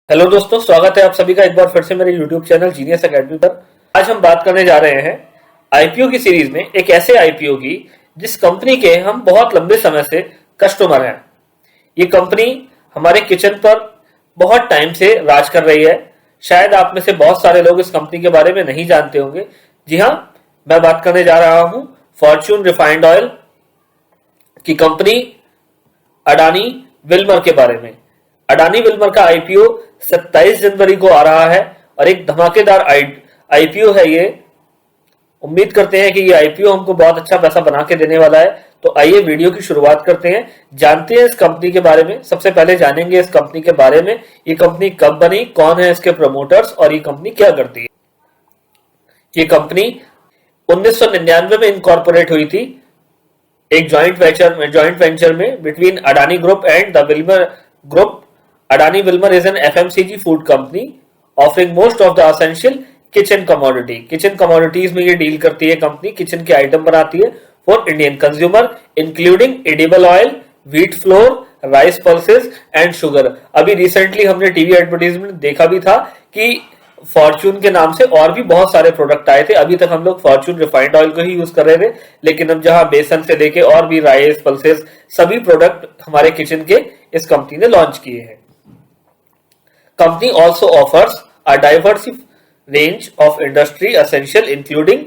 Hello दोस्तों, स्वागत है आप सभी का एक बार फिर से मेरे YouTube चैनल जीनियस एकेडमी पर। आज हम बात करने जा रहे हैं आईपीओ की सीरीज में एक ऐसे आईपीओ की जिस कंपनी के हम बहुत लंबे समय से कस्टमर हैं। ये कंपनी हमारे किचन पर बहुत टाइम से राज कर रही है। शायद आप में से बहुत सारे लोग इस कंपनी के बारे में नहीं जानते होंगे। जी हाँ, मैं बात करने जा रहा हूं फॉर्च्यून रिफाइंड ऑयल की कंपनी अडानी विल्मर के बारे में। अडानी विल्मर का आईपीओ 27 जनवरी को आ रहा है और एक धमाकेदार आईपीओ है ये। उम्मीद करते हैं कि ये आईपीओ हमको बहुत अच्छा पैसा बना के देने वाला है। तो आइए वीडियो की शुरुआत करते हैं, जानते हैं इस कंपनी के बारे में। सबसे पहले जानेंगे इस कंपनी के बारे में, ये कंपनी कब बनी, कौन है इसके प्रमोटर्स और ये कंपनी क्या करती है। ये कंपनी 1999 में इनकॉर्पोरेट हुई थी एक जॉइंट वेंचर में between Adani group and the Wilmer group. Adani Wilmar is an FMCG food company offering most of the essential kitchen commodity. Kitchen commodities में ये डील करती है कंपनी, किचन के आइटम बनाती है for Indian consumer including edible oil, wheat flour, rice pulses and sugar. अभी recently हमने TV advertisement देखा भी था कि फॉर्च्यून के नाम से और भी बहुत सारे प्रोडक्ट आए थे। अभी तक हम लोग फॉर्च्यून रिफाइंड ऑयल को ही यूज कर रहे थे, लेकिन अब जहां बेसन से लेके और भी राइस पल्सेस सभी प्रोडक्ट हमारे किचन के इस कंपनी ने लॉन्च किए हैं। Company also offers a diverse range of industry essential including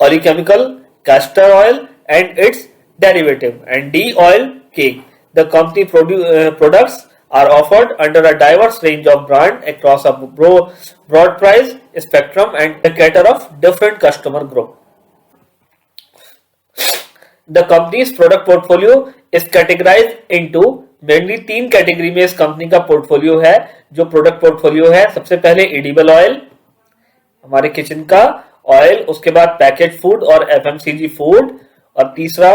oleochemical, castor oil and its derivative and D-oil cake. The company products are offered under a diverse range of brand across a broad price spectrum and cater of different customer group. The company's product portfolio is categorized into mainly 3 category में इस company का portfolio है। जो product portfolio है, सबसे पहले edible oil, हमारे kitchen का ऑयल, उसके बाद पैकेज फूड और एफएमसीजी फूड, और तीसरा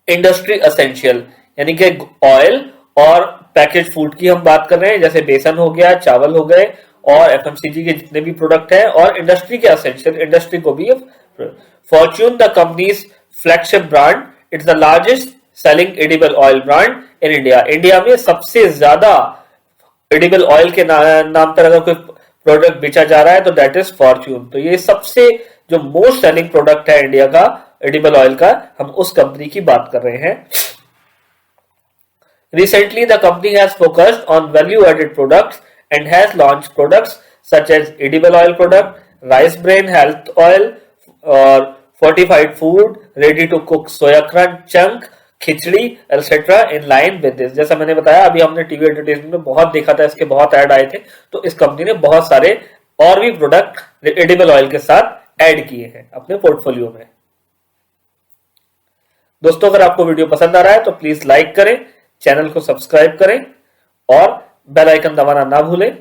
इंडस्ट्री एसेंशियल यानी कि ऑयल और पैकेज फूड की हम बात कर रहे हैं, जैसे बेसन हो गया, चावल हो गए और एफएमसीजी के जितने भी प्रोडक्ट हैं, और इंडस्ट्री के एसेंशियल इंडस्ट्री को भी। Fortune the companies flagship brand, it's the largest selling edible oil brand in India. India में सबसे ज्यादा एडिबल ऑयल के नाम पर अगर कोई प्रोडक्ट बेचा जा रहा है तो दैट इज फॉर्च्यून। तो ये सबसे जो मोस्ट सेलिंग प्रोडक्ट है इंडिया का एडिबल ऑयल का, हम उस कंपनी की बात कर रहे हैं। Recently the company has focused on value added products and has launch products such as edible oil product, rice bran health oil और fortified food, ready to cook soya crunch chunk, khichdi etcetera in line with this. जैसा मैंने बताया, अभी हमने TV advertisement में बहुत देखा था, इसके बहुत ऐड आए थे। तो इस कंपनी ने बहुत सारे और भी प्रोडक्ट एडिबल ऑयल के साथ ऐड किए हैं अपने पोर्टफोलियो में। दोस्तों, अगर आपको वीडियो पसंद आ रहा है तो प्लीज लाइक करें, चैनल को सब्सक्राइब करें और बेल आइकन दबाना ना भूलें।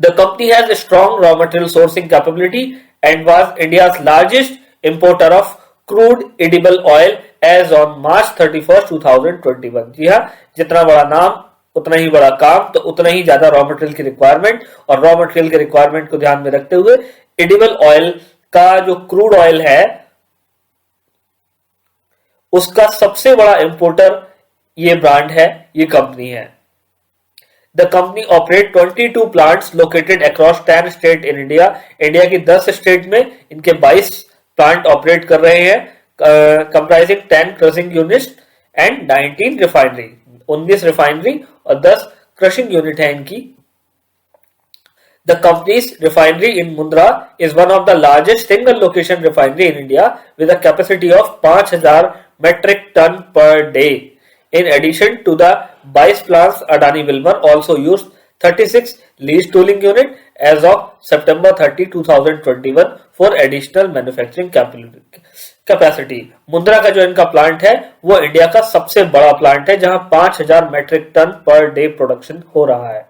The company has a strong raw material sourcing capability and was India's largest importer of crude edible oil as on March 31, 2021। जी हाँ, जितना बड़ा नाम उतना ही बड़ा काम, तो उतना ही ज्यादा रॉ मटेरियल की रिक्वायरमेंट, और रॉ मटेरियल के रिक्वायरमेंट को ध्यान में रखते हुए एडिबल ऑयल का जो क्रूड ऑयल है उसका सबसे बड़ा इंपोर्टर ये ब्रांड है, ये कंपनी है। The company operate 22 plants located across 10 states in India. India की 10 स्टेट में इनके 22 प्लांट ऑपरेट कर रहे हैं, comprising 10 crushing units and 19 refinery, 19 refinery और 10 क्रशिंग यूनिट है इनकी। The companies refinery in Mundra is one of the largest single location refinery in India with a capacity of 5000 metric ton per day. In addition to the 22 plants, Adani Wilmar also used 36 lease tooling unit as of September 30, 2021 for additional manufacturing capacity. Mundra का जो इनका plant है वो India का सबसे बड़ा plant है, जहां 5000 metric ton per day production हो रहा है।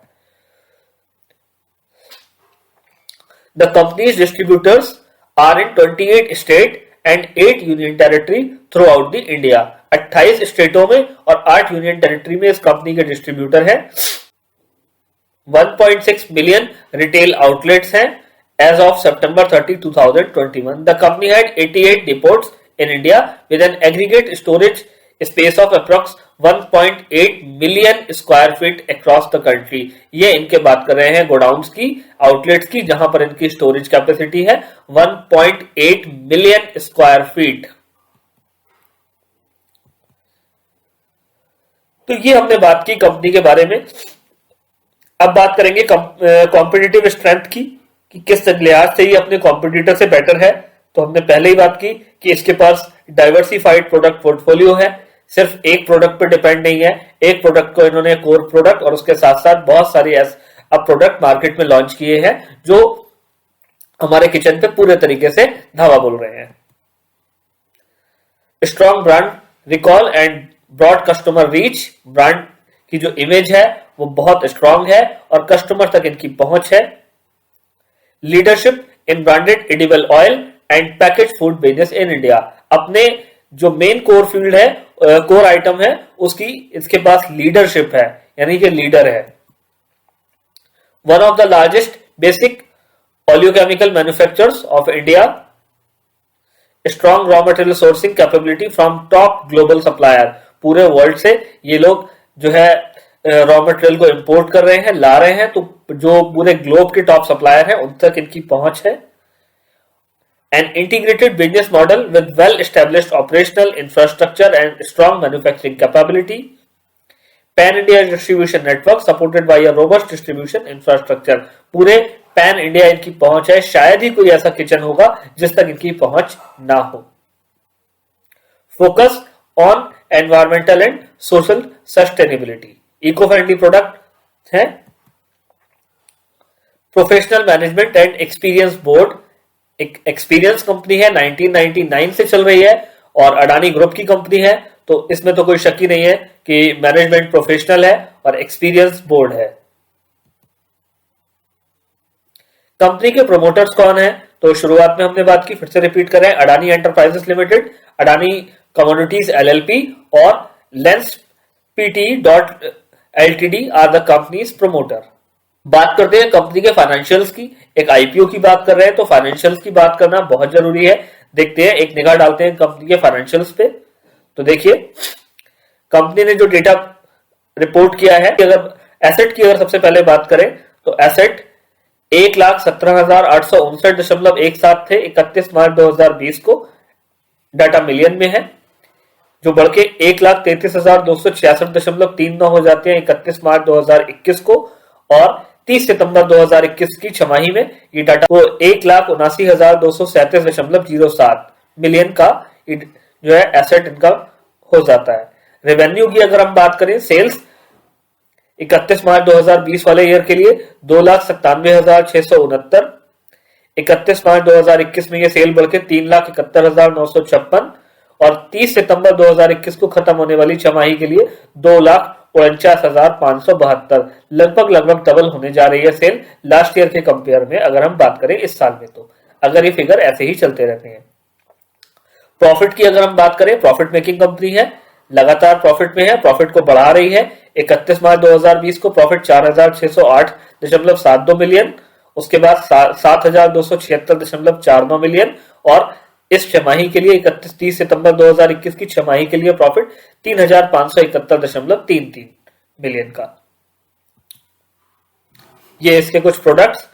The company's distributors are in 28 state and 8 union territory through out the India. 28 स्टेटों में और 8 यूनियन टेरिटरी में इस कंपनी के डिस्ट्रीब्यूटर हैं। 1.6 मिलियन रिटेल आउटलेट्स हैं as of September 30, 2021. The company had 88 depots in India with an aggregate storage space of approx 1.8 million square feet across the country. ये इनके बात कर रहे हैं गोडाउन्स की, आउटलेट्स की, जहां पर इनकी स्टोरेज कैपेसिटी है 1.8 मिलियन स्क्वायर फीट। तो ये हमने बात की कंपनी के बारे में। अब बात करेंगे कॉम्पिटिटिव स्ट्रेंथ की, कि किस लिहाज से ये अपने कॉम्पिटिटर से बेटर है। तो हमने पहले ही बात की कि इसके पास डाइवर्सिफाइड प्रोडक्ट पोर्टफोलियो है, सिर्फ एक प्रोडक्ट पर डिपेंड नहीं है। एक प्रोडक्ट को इन्होंने कोर प्रोडक्ट और उसके साथ साथ बहुत सारी अब प्रोडक्ट मार्केट में लॉन्च किए हैं जो हमारे किचन पे पूरे तरीके से धावा बोल रहे हैं। Strong brand recall and broad customer reach, brand की जो इमेज है वो बहुत स्ट्रांग है और कस्टमर तक इनकी पहुंच है। Leadership in branded edible oil and package food business in India, अपने जो मेन कोर फील्ड है, कोर आइटम है, उसकी इसके पास लीडरशिप है, यानी कि लीडर है। One of the largest basic oleochemical manufacturers of India, strong raw material sourcing capability from top global supplier, पूरे वर्ल्ड से ये लोग जो है रॉ मटेरियल को इंपोर्ट कर रहे हैं, ला रहे हैं, तो जो पूरे ग्लोब के टॉप सप्लायर हैं उन तक इनकी पहुंच है। An integrated business model with well-established operational infrastructure and strong manufacturing capability. Pan-India distribution network supported by a robust distribution infrastructure. पूरे पैन इंडिया इनकी पहुंच है, शायद ही कोई ऐसा किचन होगा जिस तक इनकी पहुंच ना हो। Focus on environmental and social sustainability, eco friendly product है। Professional management and experience board, एक एक्सपीरियंस कंपनी है, 1999 से चल रही है और अडानी ग्रुप की कंपनी है, तो इसमें तो कोई शक ही नहीं है कि मैनेजमेंट प्रोफेशनल है और एक्सपीरियंस बोर्ड है। कंपनी के प्रोमोटर्स कौन है? तो शुरुआत में हमने बात की, फिर से रिपीट कर रहे हैं, Adani enterprises limited, Adani commodities LLP और Lence PT dot LTD are the companies promoter. बात करते हैं कंपनी के फाइनेंशियल्स की, एक आईपीओ की बात कर रहे हैं तो फाइनेंशियल्स की बात करना बहुत जरूरी है। देखते हैं, एक निगाह डालते हैं कंपनी के फाइनेंशियल्स पे। तो देखिए कंपनी ने जो डेटा रिपोर्ट किया है, अगर एसेट की अगर सबसे पहले बात करें तो एसेट 1,17,859.17 थे 31 मार्च 2020 को, डाटा मिलियन में है, जो बढ़ के 1,33,266.39 हो जाते हैं 31 मार्च 2021 को, और 30 सितंबर 2021 की छमाही में ये डाटा को 1,79,237.07 मिलियन का जो है एसेट इनका हो जाता है। रेवेन्यू की अगर हम बात करें, सेल्स 31 मार्च 2020 वाले ईयर के लिए 2,97,669, 31 मार्च 2021 में ये सेल बढ़ के 3,71,956 और 30 सितंबर 2021 को खत्म होने वाली छमाही के लिए 2,49,572, लगभग डबल होने जा रही है सेल लास्ट ईयर के कंपेयर में, अगर हम बात करें इस साल में, तो अगर ये फिगर ऐसे ही चलते रहते हैं। प्रॉफिट की अगर हम बात करें, प्रॉफिट मेकिंग कंपनी है, लगातार प्रॉफिट में है, प्रॉफिट को बढ़ा रही है। 31 मार्च 2020 को प्रॉफिट 4,608.72 मिलियन, उसके बाद 7,276.49 मिलियन, और इस छमाही के लिए 30 सितंबर 2021 की छमाही के लिए प्रॉफिट 3,571.33 मिलियन का। ये इसके कुछ प्रोडक्ट्स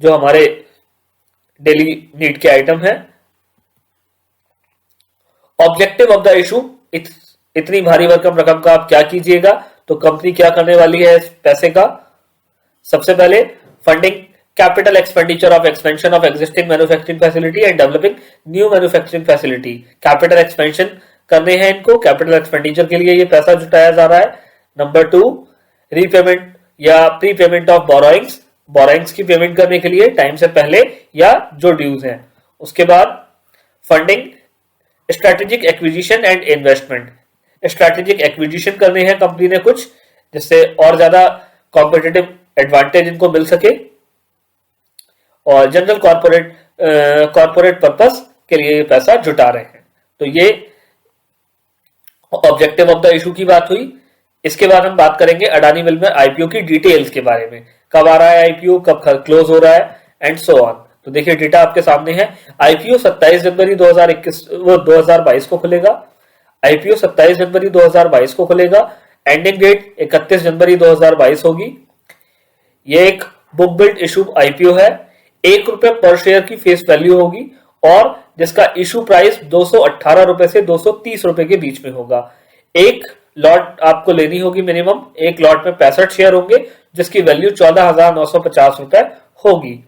जो हमारे डेली नीड के आइटम है। ऑब्जेक्टिव ऑफ द इशू, इतनी भारी भरकम रकम का आप क्या कीजिएगा, तो कंपनी क्या करने वाली है इस पैसे का? सबसे पहले funding capital expenditure of expansion of existing manufacturing facility and developing new manufacturing facility, capital expansion करने हैं इनको, कैपिटल एक्सपेंडिचर के लिए ये पैसा जुटाया जा रहा है। नंबर 2, रीपेमेंट या प्रीपेमेंट ऑफ बोरोइंग्स, बोरोइंग्स की पेमेंट करने के लिए टाइम से पहले या जो ड्यूज हैं। उसके बाद funding strategic acquisition and investment, strategic acquisition करने हैं कंपनी ने कुछ, जिससे और ज्यादा कॉम्पिटिटिव एडवांटेज इनको मिल सके, और जनरल कॉर्पोरेट पर्पस के लिए ये पैसा जुटा रहे हैं। तो ये ऑब्जेक्टिव ऑफ द इशू की बात हुई। इसके बाद हम बात करेंगे अडानी मिलमर आईपीओ की डिटेल्स के बारे में, कब आ रहा है आईपीओ, कब क्लोज हो रहा है एंड सो ऑन। तो देखिए डेटा आपके सामने है। आईपीओ 27 जनवरी 2022 को खुलेगा। आईपीओ 27 जनवरी 2022 को खुलेगा। एंडिंग डेट 31 जनवरी 2022 होगी। ये एक बुक बिल्ड इशू आईपीओ है। ₹1 पर शेयर की फेस वैल्यू होगी और जिसका इशू प्राइस ₹218 से ₹230 के बीच में होगा। एक लॉट आपको लेनी होगी मिनिमम। एक लॉट में 65 शेयर होंगे जिसकी वैल्यू ₹14,950 होगी।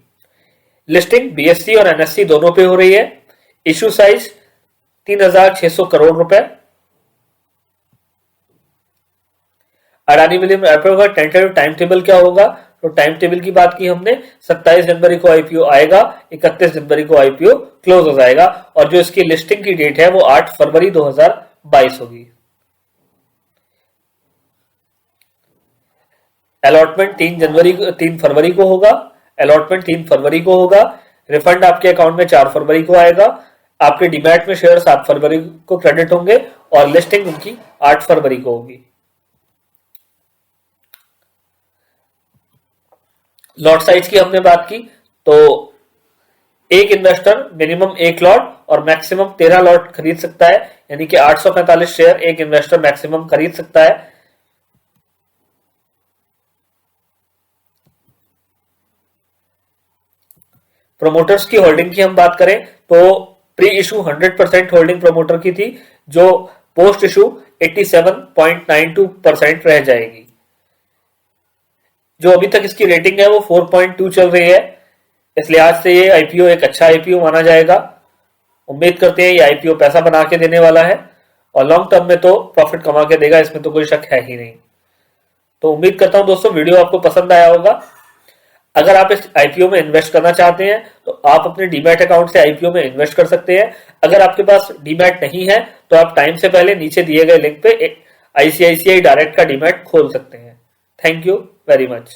लिस्टिंग बीएससी और एनएससी दोनों पे हो रही है। इशू साइज 3,600 करोड़ रुपए। अडानी विलियम आईपीओ का टेंटेटिव टाइम टेबल क्या होगा? तो टाइम टेबल की बात की हमने, 27 जनवरी को आईपीओ आएगा, 31 जनवरी को आईपीओ क्लोज हो जाएगा और जो इसकी लिस्टिंग की डेट है वो 8 फरवरी 2022 होगी। अलॉटमेंट 3 फरवरी को होगा। अलॉटमेंट 3 फरवरी को होगा। रिफंड आपके अकाउंट में 4 फरवरी को आएगा। आपके डीमैट में शेयर 7 फरवरी को क्रेडिट होंगे और लिस्टिंग उनकी 8 फरवरी को होगी। लॉट साइज की हमने बात की तो एक इन्वेस्टर मिनिमम 1 लॉट और मैक्सिमम 13 लॉट खरीद सकता है, यानी कि 845 शेयर एक इन्वेस्टर मैक्सिमम खरीद सकता है। प्रोमोटर्स की होल्डिंग की हम बात करें तो प्री इशू 100% होल्डिंग प्रोमोटर की थी, जो पोस्ट इशू 87.92% रह जाएगी। जो अभी तक इसकी रेटिंग है वो 4.2 चल रही है, इसलिए आज से ये आईपीओ एक अच्छा आईपीओ माना जाएगा। उम्मीद करते हैं ये आईपीओ पैसा बना के देने वाला है और लॉन्ग टर्म में तो प्रॉफिट कमा के देगा, इसमें तो कोई शक है ही नहीं। तो उम्मीद करता हूं दोस्तों वीडियो आपको पसंद आया होगा। अगर आप इस आईपीओ में इन्वेस्ट करना चाहते हैं तो आप अपने डीमैट अकाउंट से आईपीओ में इन्वेस्ट कर सकते हैं। अगर आपके पास डीमैट नहीं है तो आप टाइम से पहले नीचे दिए गए लिंक पे आईसीआईसीआई डायरेक्ट का डीमैट खोल सकते हैं। Thank you very much.